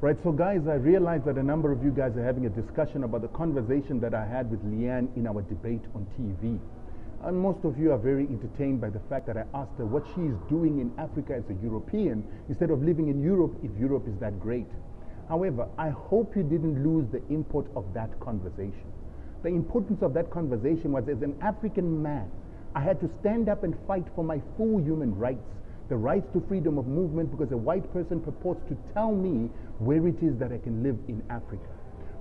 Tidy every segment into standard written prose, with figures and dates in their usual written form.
Right, so guys, I realize that a number of you guys are having a discussion about the conversation that I had with Leanne in our debate on TV. And most of you are very entertained by the fact that I asked her what she is doing in Africa as a European instead of living in Europe if Europe is that great. However, I hope you didn't lose the import of that conversation. The importance of that conversation was, as an African man, I had to stand up and fight for my full human rights, the rights to freedom of movement, because a white person purports to tell me where it is that I can live in Africa.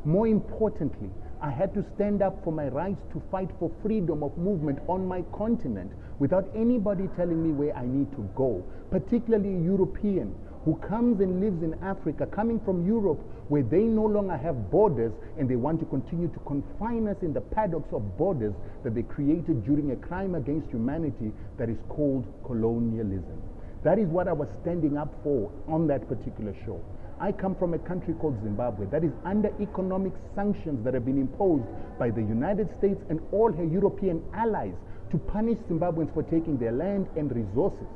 More importantly, I had to stand up for my rights to fight for freedom of movement on my continent without anybody telling me where I need to go, particularly a European who comes and lives in Africa, coming from Europe, where they no longer have borders and they want to continue to confine us in the paddocks of borders that they created during a crime against humanity that is called colonialism. That is what I was standing up for on that particular show. I come from a country called Zimbabwe that is under economic sanctions that have been imposed by the United States and all her European allies to punish Zimbabweans for taking their land and resources.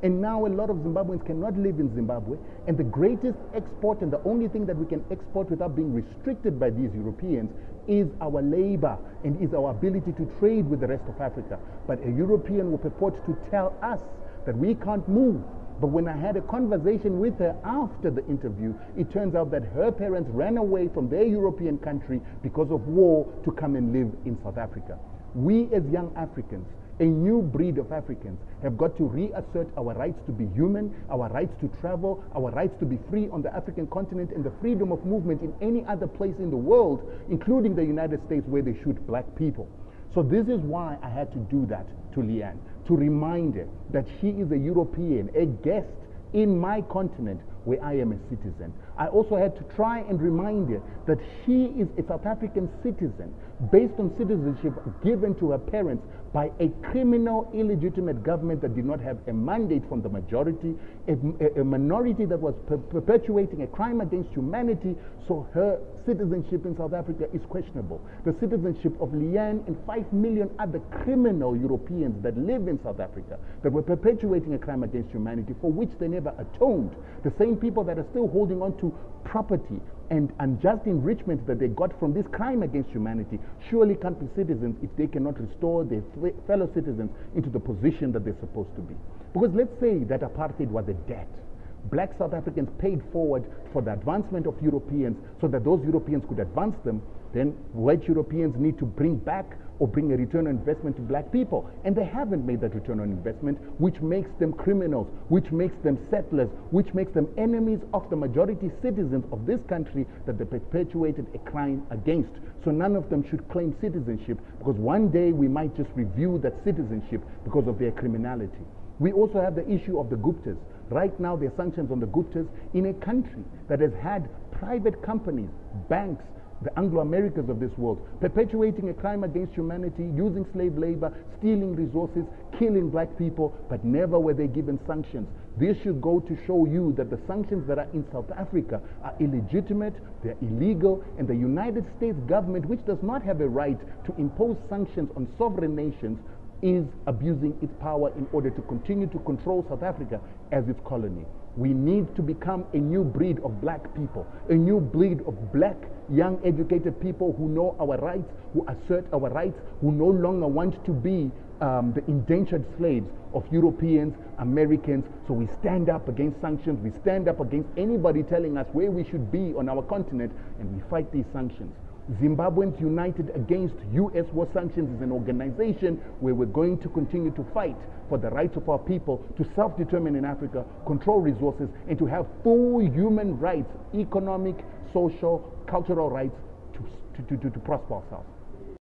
And now a lot of Zimbabweans cannot live in Zimbabwe, and the greatest export and the only thing that we can export without being restricted by these Europeans is our labor and is our ability to trade with the rest of Africa. But a European will purport to tell us that we can't move. But when I had a conversation with her after the interview, it turns out that her parents ran away from their European country because of war to come and live in South Africa. We as young Africans, a new breed of Africans, have got to reassert our rights to be human, our rights to travel, our rights to be free on the African continent, and the freedom of movement in any other place in the world, including the United States, where they shoot black people. So this is why I had to do that to Leanne, to remind her that she is a European, a guest in my continent where I am a citizen. I also had to try and remind her that she is a South African citizen based on citizenship given to her parents by a criminal, illegitimate government that did not have a mandate from the majority, a minority that was perpetuating a crime against humanity, so her citizenship in South Africa is questionable. The citizenship of Leanne and 5 million other criminal Europeans that live in South Africa that were perpetuating a crime against humanity for which they never atoned, the same people that are still holding on to property and unjust enrichment that they got from this crime against humanity, surely can't be citizens if they cannot restore their fellow citizens into the position that they're supposed to be. Because let's say that apartheid was a debt. Black South Africans paid forward for the advancement of Europeans so that those Europeans could advance them. Then white Europeans need to bring back or bring a return on investment to black people. And they haven't made that return on investment, which makes them criminals, which makes them settlers, which makes them enemies of the majority citizens of this country that they perpetuated a crime against. So none of them should claim citizenship, because one day we might just review that citizenship because of their criminality. We also have the issue of the Guptas. Right now there are sanctions on the Guptas in a country that has had private companies, banks, the Anglo-Americans of this world, perpetuating a crime against humanity, using slave labor, stealing resources, killing black people, but never were they given sanctions. This should go to show you that the sanctions that are in South Africa are illegitimate, they're illegal, and the United States government, which does not have a right to impose sanctions on sovereign nations, is abusing its power in order to continue to control South Africa as its colony. We need to become a new breed of black people, a new breed of black, young, educated people who know our rights, who assert our rights, who no longer want to be the indentured slaves of Europeans, Americans. So we stand up against sanctions, we stand up against anybody telling us where we should be on our continent, and we fight these sanctions. Zimbabweans United Against U.S. War Sanctions is an organization where we're going to continue to fight for the rights of our people to self-determine in Africa, control resources, and to have full human rights, economic, social, cultural rights to prosper ourselves.